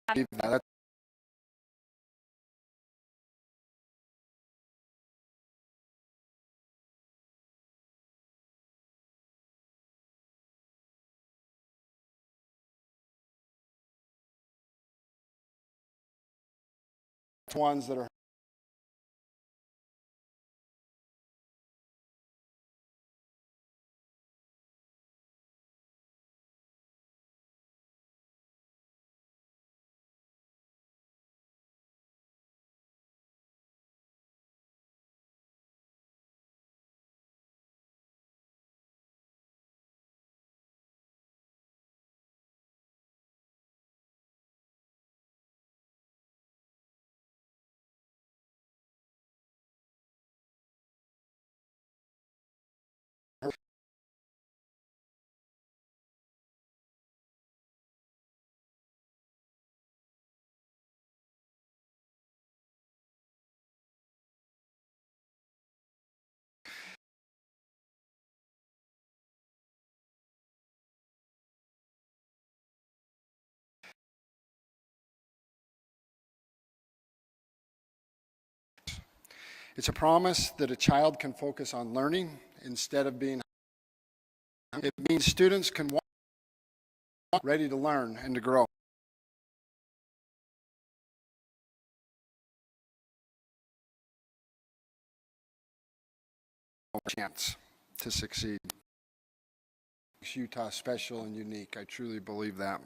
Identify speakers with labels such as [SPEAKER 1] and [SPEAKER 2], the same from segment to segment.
[SPEAKER 1] That's ones that are it's a promise that a child can focus on learning instead of being. It means students can walk ready to learn and to grow. Chance to succeed. Makes Utah special and unique. I truly believe that.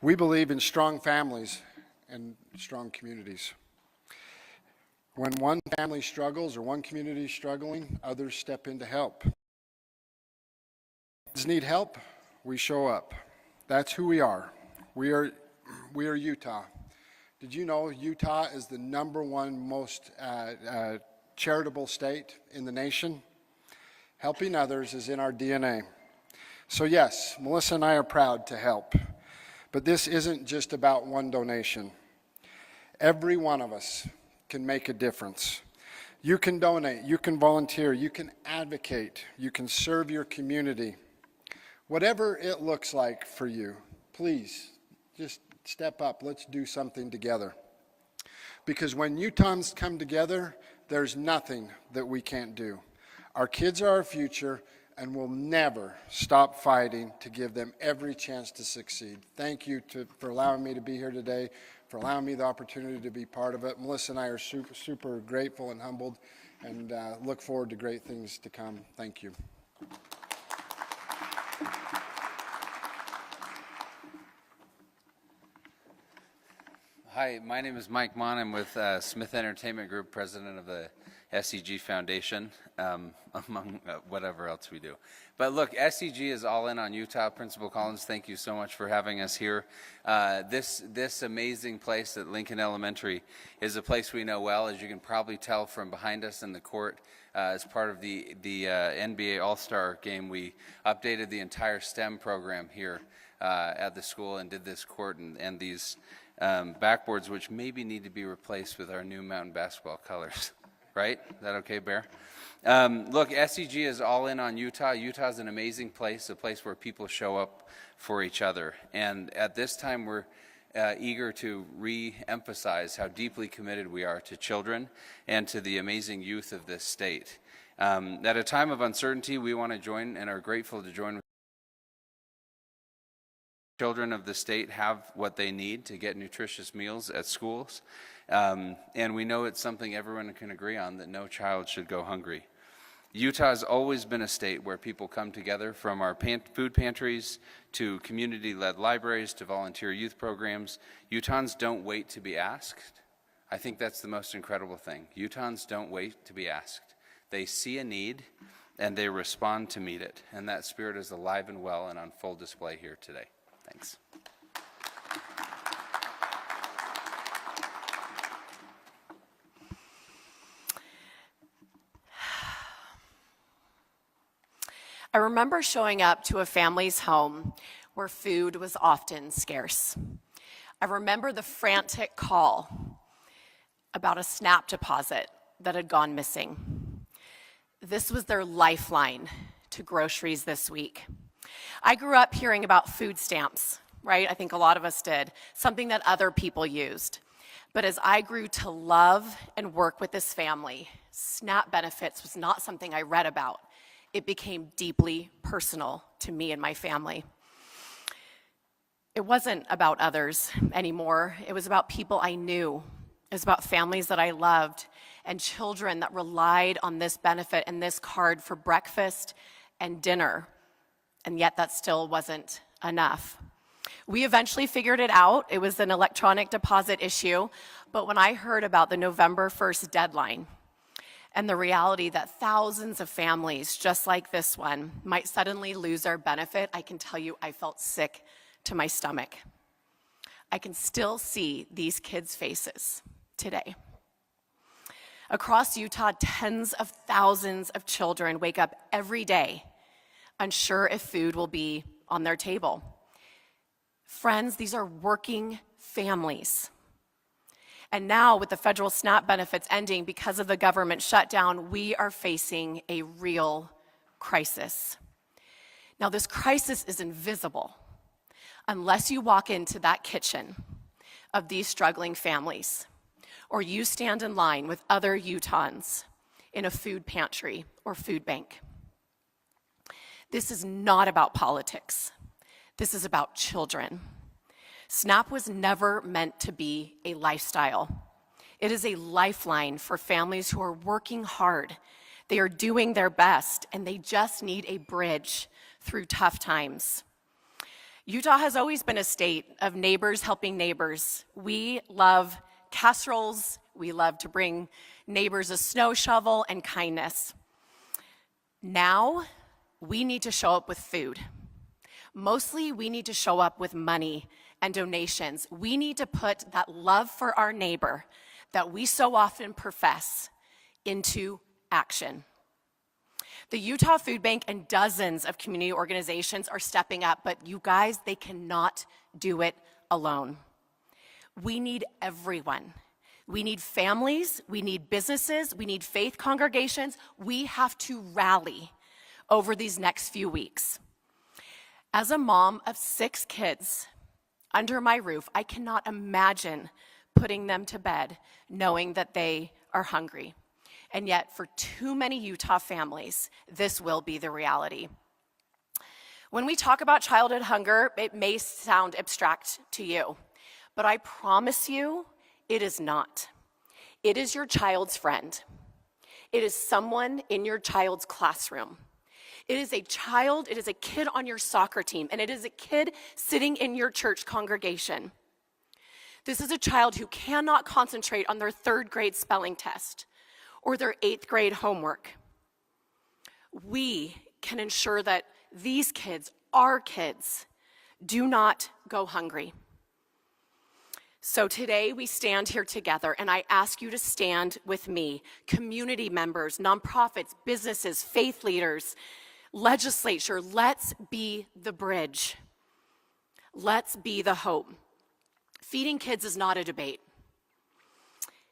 [SPEAKER 1] We believe in strong families and strong communities. When one family struggles or one community is struggling, others step in to help. Kids need help, we show up. That's who we are. We are Utah. Did you know Utah is the #1 most charitable state in the nation? Helping others is in our DNA. So yes, Melissa and I are proud to help. But this isn't just about one donation. Every one of us can make a difference. You can donate, you can volunteer, you can advocate, you can serve your community. Whatever it looks like for you, please just step up. Let's do something together. Because when Utahns come together, there's nothing that we can't do. Our kids are our future, and we'll never stop fighting to give them every chance to succeed. Thank you for allowing me to be here today, for allowing me the opportunity to be part of it. Melissa and I are super grateful and humbled, and look forward to great things to come. Thank you.
[SPEAKER 2] Hi, my name is Mike Mon. I'm with Smith Entertainment Group, president of the SEG Foundation, among whatever else we do. But look, SEG is all in on Utah. Principal Collins, thank you so much for having us here. This amazing place at Lincoln Elementary is a place we know well, as you can probably tell from behind us in the court. As part of the NBA All-Star game, we updated the entire STEM program here at the school and did this court and these backboards, which maybe need to be replaced with our new mountain basketball colors. Right? Is that okay, Bear? Look, SEG is all in on Utah. Utah is an amazing place, a place where people show up for each other. And at this time, we're eager to re-emphasize how deeply committed we are to children and to the amazing youth of this state. At a time of uncertainty, we want to join and are grateful to join with children of the state have what they need to get nutritious meals at schools. And we know it's something everyone can agree on, that no child should go hungry. Utah has always been a state where people come together, from our food pantries to community-led libraries to volunteer youth programs. Utahns don't wait to be asked. I think that's the most incredible thing. Utahns don't wait to be asked. They see a need and they respond to meet it. And that spirit is alive and well and on full display here today. Thanks.
[SPEAKER 3] I remember showing up to a family's home where food was often scarce. I remember the frantic call about a SNAP deposit that had gone missing. This was their lifeline to groceries this week. I grew up hearing about food stamps right? I think a lot of us did, something that other people used. But as I grew to love and work with this family, SNAP benefits was not something I read about. It became deeply personal to me and my family. It wasn't about others anymore. It was about people I knew. It was about families that I loved and children that relied on this benefit and this card for breakfast and dinner. And yet that still wasn't enough. We eventually figured it out. It was an electronic deposit issue. But when I heard about the November 1st deadline and the reality that thousands of families just like this one might suddenly lose their benefit, I can tell you I felt sick to my stomach. I can still see these kids' faces today. Across Utah, tens of thousands of children wake up every day unsure if food will be on their table. Friends, these are working families. And now with the federal SNAP benefits ending because of the government shutdown, we are facing a real crisis. Now, this crisis is invisible unless you walk into that kitchen of these struggling families, or you stand in line with other Utahns in a food pantry or food bank. This is not about politics. This is about children. SNAP was never meant to be a lifestyle. It is a lifeline for families who are working hard. They are doing their best, and they just need a bridge through tough times. Utah has always been a state of neighbors helping neighbors. We love casseroles. We love to bring neighbors a snow shovel and kindness. Now, we need to show up with food. Mostly, we need to show up with money and donations. We need to put that love for our neighbor that we so often profess into action. The Utah Food Bank and dozens of community organizations are stepping up, but you guys, they cannot do it alone. We need everyone. We need families, we need businesses, we need faith congregations. We have to rally over these next few weeks. As a mom of 6 kids under my roof, I cannot imagine putting them to bed knowing that they are hungry. And yet, for too many Utah families, this will be the reality. When we talk about childhood hunger, it may sound abstract to you, but I promise you, it is not. It is your child's friend. It is someone in your child's classroom. It is a child, it is a kid on your soccer team, and it is a kid sitting in your church congregation. This is a child who cannot concentrate on their 3rd grade spelling test or their 8th grade homework. We can ensure that these kids, our kids, do not go hungry. So today we stand here together, and I ask you to stand with me, community members, nonprofits, businesses, faith leaders, legislature. Let's be the bridge. Let's be the hope. Feeding kids is not a debate.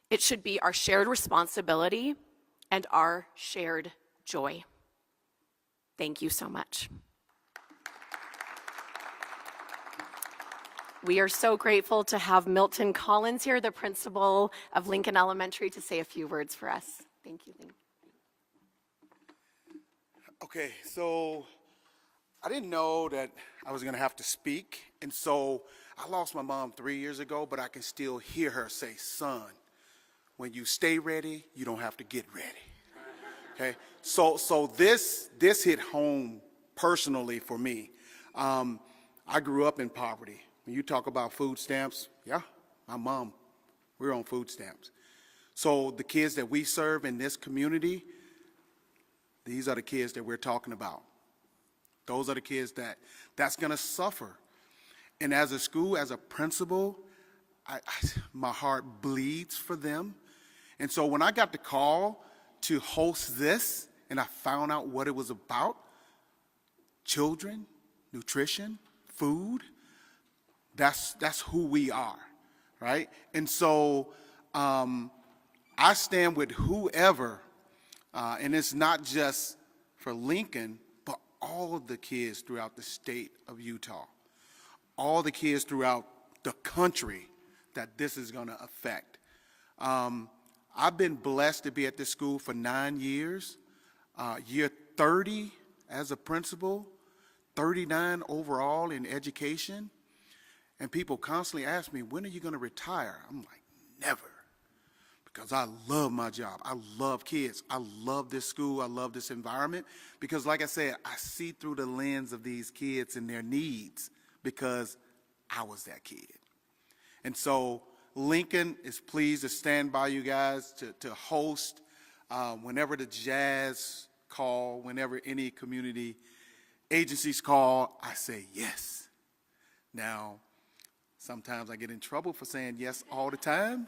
[SPEAKER 3] It should be our shared responsibility and our shared joy. Thank you so much. We are so grateful to have Milton Collins here, the principal of Lincoln Elementary, to say a few words for us. Thank you.
[SPEAKER 4] Okay, so I didn't know that I was going to have to speak, and so I lost my mom 3 years ago, but I can still hear her say, "Son, when you stay ready, you don't have to get ready." Okay, so this hit home personally for me. I grew up in poverty. When you talk about food stamps, yeah, my mom, we're on food stamps. So the kids that we serve in this community, these are the kids that we're talking about. Those are the kids that's going to suffer. And as a school, as a principal, my heart bleeds for them. And so when I got the call to host this and I found out what it was about, children, nutrition, food, that's who we are, right? And so I stand with whoever, and it's not just for Lincoln, but all of the kids throughout the state of Utah. all the kids throughout the country that this is going to affect. I've been blessed to be at this school for 9 years, year 30 as a principal, 39 overall in education. And people constantly ask me, when are you going to retire? I'm like, never. Because I love my job. I love kids. I love this school. I love this environment. Because like I said, I see through the lens of these kids and their needs because I was that kid. And so Lincoln is pleased to stand by you guys to host whenever the Jazz call, whenever any community agencies call, I say yes. Now, sometimes I get in trouble for saying yes all the time.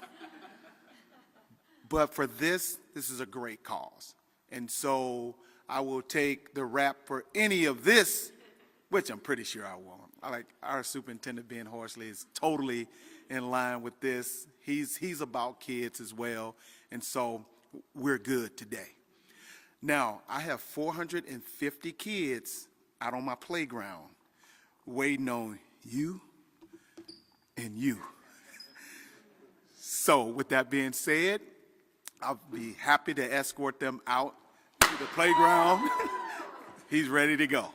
[SPEAKER 4] But for this is a great cause. And so I will take the rap for any of this, which I'm pretty sure I won't. Like our superintendent, Ben Horsley, is totally in line with this. He's about kids as well. And so we're good today. Now, I have 450 kids out on my playground waiting on you and you. So with that being said, I'll be happy to escort them out to the playground. He's ready to go.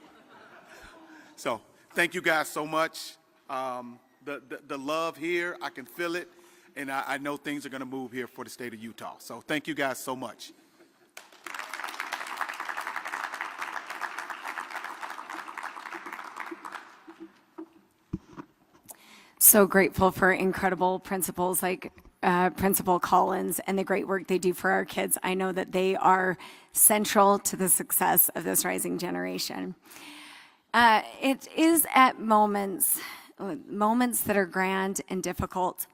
[SPEAKER 4] So thank you guys so much. The love here, I can feel it, and I know things are going to move here for the state of Utah. So thank you guys so much.
[SPEAKER 5] So grateful for incredible principals like Principal Collins and the great work they do for our kids. I know that they are central to the success of this rising generation. It is at moments that are grand and difficult,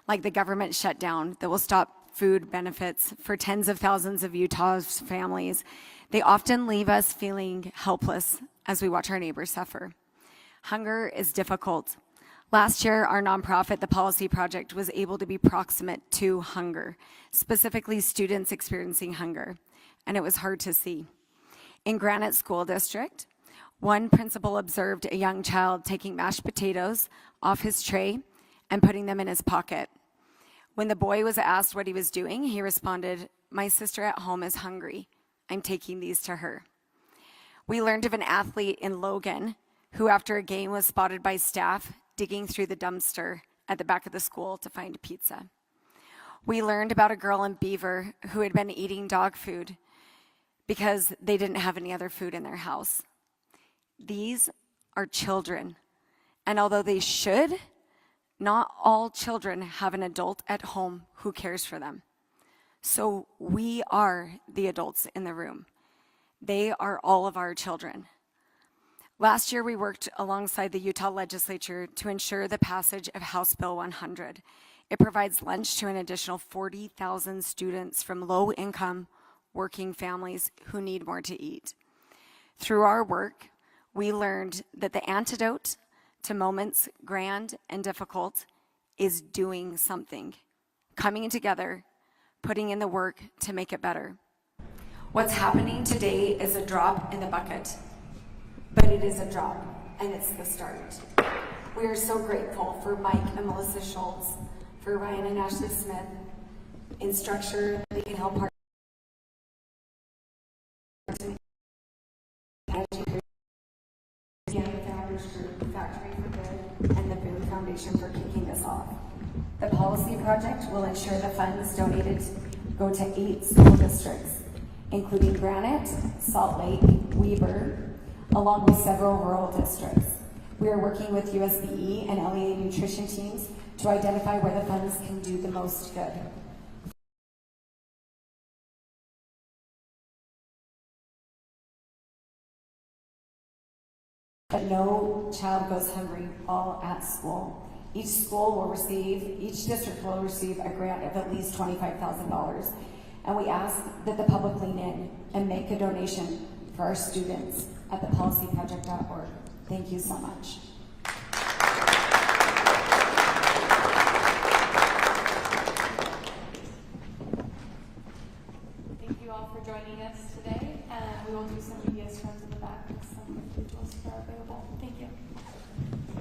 [SPEAKER 5] like the government shutdown that will stop food benefits for tens of thousands of Utah's families. They often leave us feeling helpless as we watch our neighbors suffer. Hunger is difficult. Last year, our nonprofit, the Policy Project, was able to be proximate to hunger, specifically students experiencing hunger, and it was hard to see. In Granite School District, one principal observed a young child taking mashed potatoes off his tray and putting them in his pocket. When the boy was asked what he was doing, he responded, "My sister at home is hungry. I'm taking these to her." We learned of an athlete in Logan who, after a game, was spotted by staff digging through the dumpster at the back of the school to find pizza. We learned about a girl in Beaver who had been eating dog food because they didn't have any other food in their house. These are children, and although they should, not all children have an adult at home who cares for them. So we are the adults in the room. They are all of our children. Last year, we worked alongside the Utah legislature to ensure the passage of House Bill 100. It provides lunch to an additional 40,000 students from low-income working families who need more to eat. Through our work, we learned that the antidote to moments grand and difficult is doing something, coming together, putting in the work to make it better. What's happening today is a drop in the bucket. But it is a drop, and it's the start. We are so grateful for Mike and Melissa Schultz, for Ryan and Ashley Smith, in structure that can help Founders Group, Factory for Good, and the Boone Foundation for kicking this off. The Policy Project will ensure the funds donated go to 8 school districts, including Granite, Salt Lake, Weber, along with several rural districts. We are working with USBE and LEA nutrition teams to identify where the funds can do the most good. But no child goes hungry all at school. Each district will receive a grant of at least $25,000. And we ask that the public lean in and make a donation for our students at thepolicyproject.org. Thank you so much.
[SPEAKER 6] Thank you all for joining us today. We will do some media scrums in the back if some individuals are available.